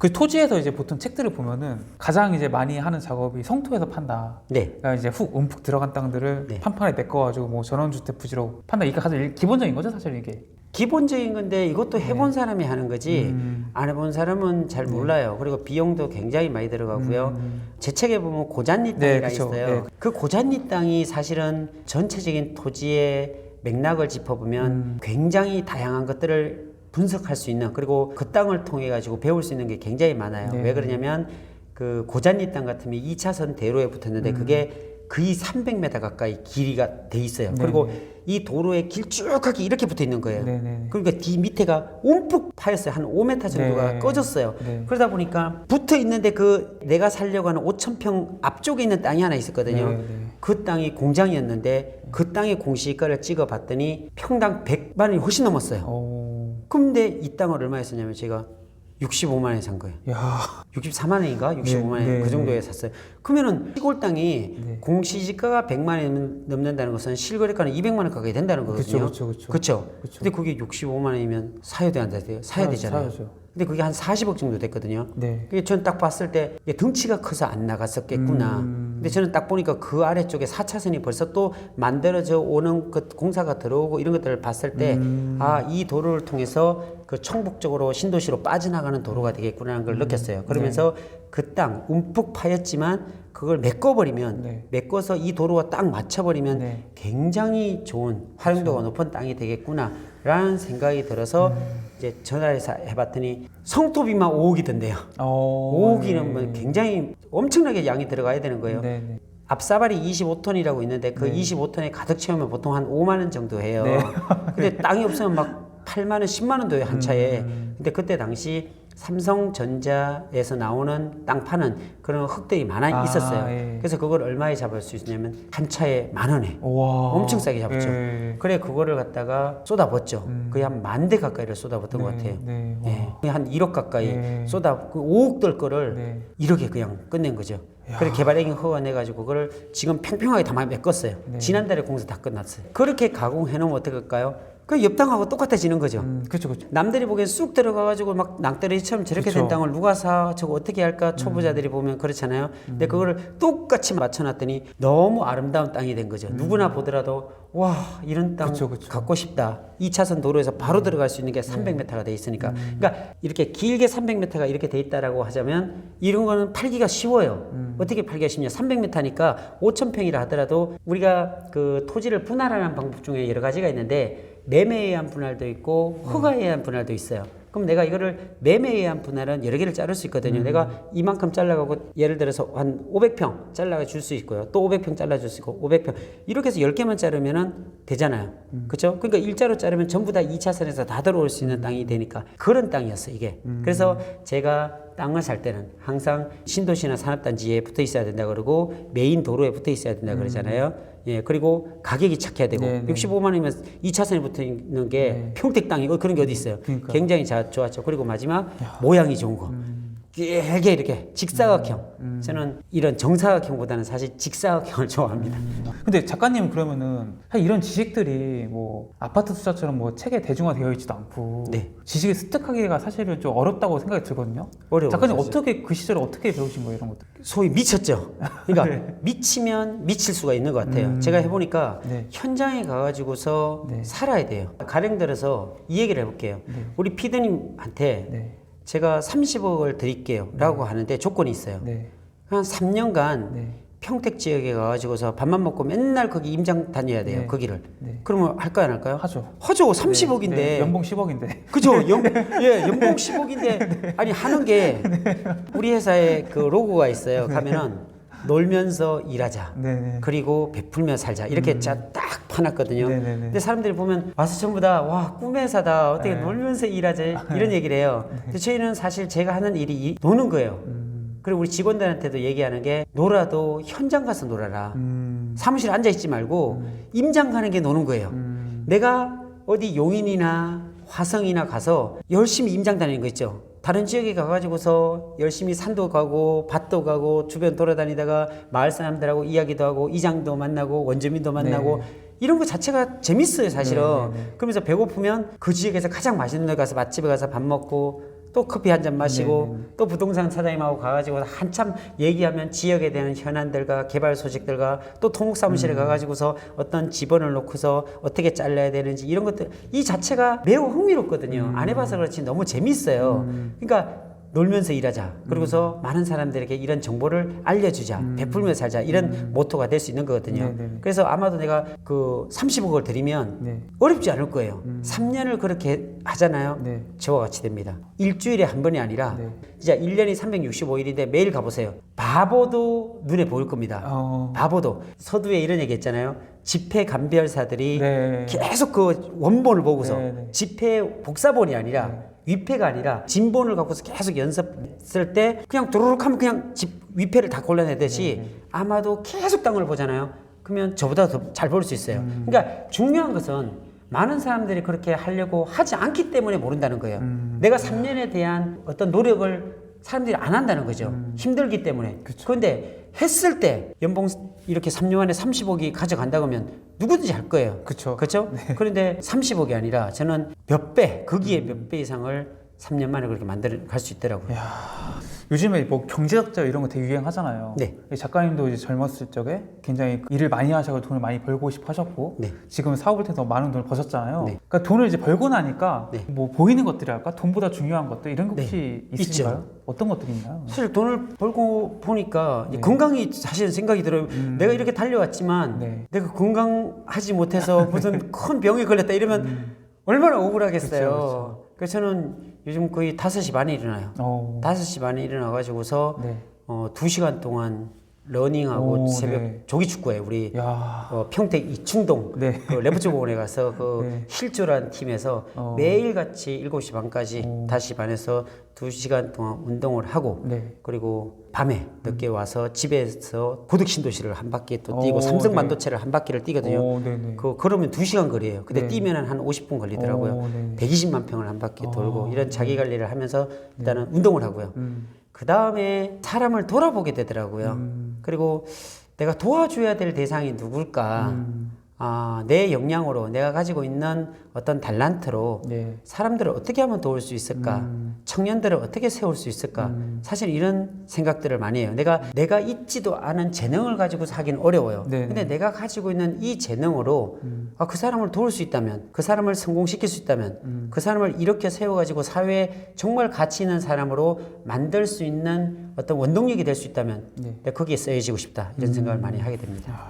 그 토지에서 이제 보통 책들을 보면은 가장 이제 많이 하는 작업이 성토에서 판다. 네. 그러니까 이제 훅 움푹 들어간 땅들을 네. 판판에 메꿔가지고 뭐 전원주택 부지로 판다. 이게 가장 기본적인 거죠, 사실 이게. 기본적인 건데 이것도 해본 사람이 하는 거지 안 해본 사람은 잘 몰라요. 그리고 비용도 굉장히 많이 들어가고요. 제 책에 보면 고잔리 네, 땅이라 그쵸. 있어요. 네. 그 고잔리 땅이 사실은 전체적인 토지의 맥락을 짚어보면 굉장히 다양한 것들을 분석할 수 있는, 그리고 그 땅을 통해 가지고 배울 수 있는 게 굉장히 많아요. 네. 왜 그러냐면 그 고잔리 땅 같으면 2차선 대로에 붙었는데 그게 거의 300m 가까이 길이가 돼 있어요. 그리고 이 도로에 길쭉하게 이렇게 붙어 있는 거예요. 네네. 그러니까 뒤 밑에가 움푹 파였어요. 한 5m 정도가 네. 꺼졌어요. 네. 그러다 보니까 붙어 있는데 그 내가 살려고 하는 5,000평 앞쪽에 있는 땅이 하나 있었거든요. 네, 네. 그 땅이 공장이었는데 그 땅의 공시가를 찍어봤더니 평당 100만 원이 훨씬 넘었어요. 근데 이 땅을 얼마에 샀냐면 제가 65만 원에 산 거예요. 야. 64만 원인가? 65만 원, 네, 그 정도에 샀어요. 그러면은 시골 땅이 네. 공시지가가 100만 원 넘는다는 것은 실거래가는 200만 원 가까이 된다는 거거든요. 그쵸. 근데 그게 65만 원이면 사야 돼, 안 사야 돼요? 사야 되잖아요. 사야죠. 근데 그게 한 40억 정도 됐거든요. 네. 그게 저는 딱 봤을 때 이게 덩치가 커서 안 나갔었겠구나. 근데 저는 딱 보니까 그 아래쪽에 4차선이 벌써 또 만들어져 오는 그 공사가 들어오고 이런 것들을 봤을 때 아, 이 도로를 통해서 그 청북적으로 신도시로 빠져나가는 도로가 되겠구나라는 걸 느꼈어요. 그러면서 그 땅 움푹 파였지만 그걸 메꿔버리면 네. 메꿔서 이 도로와 딱 맞춰버리면 네. 굉장히 좋은 활용도가 높은 땅이 되겠구나라는 생각이 들어서 이제 전화해서 해봤더니 성토비만 5억이던데요. 5억이면 뭐 굉장히 엄청나게 양이 들어가야 되는 거예요. 네. 앞사발이 25톤이라고 있는데 그 25톤에 가득 채우면 보통 한 5만 원 정도 해요. 네. 근데 땅이 없으면 막 8만 원, 10만 원 도요, 한 차에. 근데 그때 당시 삼성전자에서 나오는 땅 파는 그런 흙들이 많아 있었어요. 예. 그래서 그걸 얼마에 잡을 수 있냐면 한 차에 10,000원에 와. 엄청 싸게 잡았죠. 예. 그래 그거를 갖다가 쏟아붓죠. 거의 한 10,000대 가까이를 쏟아붓던 것 같아요. 네. 예. 거의 한 1억 가까이 네. 쏟아, 그 5억 들 거를 네. 1억에 그냥 끝낸 거죠. 그래 개발행위 허가내가지고 그걸 지금 평평하게 다 메꿨어요. 지난달에 공사 다 끝났어요. 그렇게 가공해놓으면 어떡할까요? 그 옆 땅하고 똑같아지는 거죠. 그쵸. 남들이 보기엔 쑥 들어가가지고 막 낭떠러지처럼 저렇게 그쵸. 된 땅을 누가 사? 저거 어떻게 할까? 초보자들이 보면 그렇잖아요. 근데 그거를 똑같이 맞춰놨더니 너무 아름다운 땅이 된 거죠. 누구나 보더라도 와 이런 땅 그쵸. 갖고 싶다. 2차선 도로에서 바로 들어갈 수 있는 게 300m가 돼 있으니까. 그러니까 이렇게 길게 300m가 이렇게 돼 있다라고 하자면 이런 거는 팔기가 쉬워요. 어떻게 팔기가 쉽냐? 300m니까 5,000평이라 하더라도 우리가 그 토지를 분할하는 방법 중에 여러 가지가 있는데 매매에 의한 분할도 있고 허가에 의한 분할도 있어요. 그럼 내가 이거를 매매에 의한 분할은 여러 개를 자를 수 있거든요. 내가 이만큼 잘라가고 예를 들어서 한 500평 잘라 줄 수 있고요. 또 500평 잘라줄 수 있고 500평 이렇게 해서 10개만 자르면은 되잖아요. 그렇죠? 그러니까 일자로 자르면 전부 다 2차선에서 다 들어올 수 있는 땅이 되니까 그런 땅이었어요 이게. 그래서 제가 땅을 살 때는 항상 신도시나 산업단지에 붙어 있어야 된다 그러고 메인 도로에 붙어 있어야 된다 그러잖아요. 예, 그리고 가격이 착해야 되고 65만 원이면 2차선에 붙어 있는 게 평택 땅이 그런 게 어디 있어요. 그러니까. 굉장히 좋았죠. 그리고 마지막 모양이 좋은 거. 길게 이렇게 직사각형. 저는 이런 정사각형보다는 사실 직사각형을 좋아합니다. 근데 작가님 그러면은 사실 이런 지식들이 뭐 아파트 투자처럼 뭐 책에 대중화되어 있지도 않고 네. 지식을 습득하기가 사실은 좀 어렵다고 생각이 들거든요. 어려워요, 작가님 사실. 어떻게 그 시절에 어떻게 배우신 거예요 이런 것들? 소위 미쳤죠. 그러니까 네. 미치면 미칠 수가 있는 것 같아요. 제가 해보니까 네. 현장에 가가지고서 네. 살아야 돼요. 가령 들어서 이 얘기를 해볼게요. 우리 피디님한테 네. 제가 30억을 드릴게요 라고 하는데 조건이 있어요. 네. 한 3년간 네. 평택 지역에 가가지고서 밥만 먹고 맨날 거기 임장 다녀야 돼요. 네. 거기를. 네. 그러면 할까요 안 할까요? 하죠. 하죠. 30억인데. 네. 연봉 10억인데. 그죠? 연봉 10억인데. 아니, 하는 게 우리 회사에 그 로고가 있어요. 가면은 놀면서 일하자. 네네. 그리고 베풀며 살자. 이렇게 딱 파놨거든요. 네네네. 근데 사람들이 보면 와서 전부 다 와, 꿈의 회사다. 어떻게 네. 놀면서 일하자. 이런 얘기를 해요. 근데 저희는 사실 제가 하는 일이 노는 거예요. 그리고 우리 직원들한테도 얘기하는 게 놀아도 현장 가서 놀아라. 사무실에 앉아있지 말고 임장 가는 게 노는 거예요. 내가 어디 용인이나 화성이나 가서 열심히 임장 다니는 거 있죠. 다른 지역에 가가지고서 열심히 산도 가고 밭도 가고 주변 돌아다니다가 마을 사람들하고 이야기도 하고 이장도 만나고 원주민도 만나고 네. 이런 거 자체가 재밌어요 사실은. 네. 그러면서 배고프면 그 지역에서 가장 맛있는 데 가서 맛집에 가서 밥 먹고 또 커피 한 잔 마시고 네네네. 또 부동산 사장님하고 가가지고 한참 얘기하면 지역에 대한 현안들과 개발 소식들과 또 토목사무실에 가가지고서 어떤 지번을 놓고서 어떻게 잘라야 되는지 이런 것들 이 자체가 매우 흥미롭거든요. 안 해봐서 그렇지 너무 재밌어요. 그러니까 놀면서 일하자. 그러고서 많은 사람들에게 이런 정보를 알려주자. 베풀며 살자. 이런 모토가 될 수 있는 거거든요. 네네네. 그래서 아마도 내가 그 30억을 드리면 네. 어렵지 않을 거예요. 3년을 그렇게 하잖아요. 네. 저와 같이 됩니다. 일주일에 한 번이 아니라 네. 이제 1년이 365일인데 매일 가보세요. 바보도 눈에 보일 겁니다. 바보도. 서두에 이런 얘기 했잖아요. 집회 감별사들이 네. 계속 그 원본을 보고서 네. 집회 복사본이 아니라 위패가 아니라 진본을 갖고서 계속 연습했을 때 그냥 도로록 하면 그냥 위패를 다 골라내듯이 아마도 계속 땅을 보잖아요. 그러면 저보다 더 잘 볼 수 있어요. 그러니까 중요한 것은 많은 사람들이 그렇게 하려고 하지 않기 때문에 모른다는 거예요. 내가 3년에 대한 어떤 노력을 사람들이 안 한다는 거죠. 힘들기 때문에. 그런데 했을 때 연봉 이렇게 3년 안에 30억이 가져간다고 하면 누구든지 할 거예요. 그쵸. 그렇죠? 네. 그런데 30억이 아니라 저는 몇 배, 거기에 몇 배 이상을 3년 만에 그렇게 갈 수 있더라고요. 요즘에 뭐 경제학자 이런 거 되게 유행하잖아요. 네. 작가님도 이제 젊었을 적에 굉장히 일을 많이 하셔서 돈을 많이 벌고 싶어 하셨고 네. 지금 사업을 통해서 많은 돈을 버셨잖아요. 네. 그러니까 돈을 이제 벌고 나니까 네. 뭐 보이는 것들이랄까 돈보다 중요한 것들 이런 게 혹시 네. 있으신가요? 있죠. 어떤 것들이 있나요? 사실 돈을 벌고 보니까 네. 건강이 사실 생각이 들어요. 내가 이렇게 달려왔지만 네. 내가 건강하지 못해서 무슨 큰 병에 걸렸다 이러면 얼마나 억울하겠어요. 그쵸. 그래서 저는 요즘 거의 5시 반에 일어나요. 5시 반에 일어나가지고서 네. 2시간 동안 러닝하고 오, 새벽 네. 조기축구예요. 우리 야. 평택 이충동 네. 그 레프트공원에 가서 그 네. 힐조라는 팀에서 매일같이 7시 반까지 5시 반에서 2시간 동안 운동을 하고 네. 그리고 밤에 늦게 와서 집에서 고덕신도시를 한 바퀴 또 뛰고 오, 삼성반도체를 한 바퀴를 뛰거든요. 오, 네네. 그러면 2시간 거리예요. 근데 네. 뛰면 한 50분 걸리더라고요. 오, 네네. 120만 평을 한 바퀴 돌고 이런 자기 관리를 하면서 일단은 운동을 하고요. 그 다음에 사람을 돌아보게 되더라고요. 그리고 내가 도와줘야 될 대상이 누굴까? 내 역량으로 내가 가지고 있는 어떤 달란트로 네. 사람들을 어떻게 하면 도울 수 있을까? 청년들을 어떻게 세울 수 있을까? 사실 이런 생각들을 많이 해요. 내가 있지도 않은 재능을 가지고서 하긴 어려워요. 네. 근데 내가 가지고 있는 이 재능으로 그 사람을 도울 수 있다면, 그 사람을 성공시킬 수 있다면, 그 사람을 이렇게 세워가지고 사회에 정말 가치 있는 사람으로 만들 수 있는 어떤 원동력이 될 수 있다면 네. 내가 거기에 쓰여지고 싶다. 이런 생각을 많이 하게 됩니다.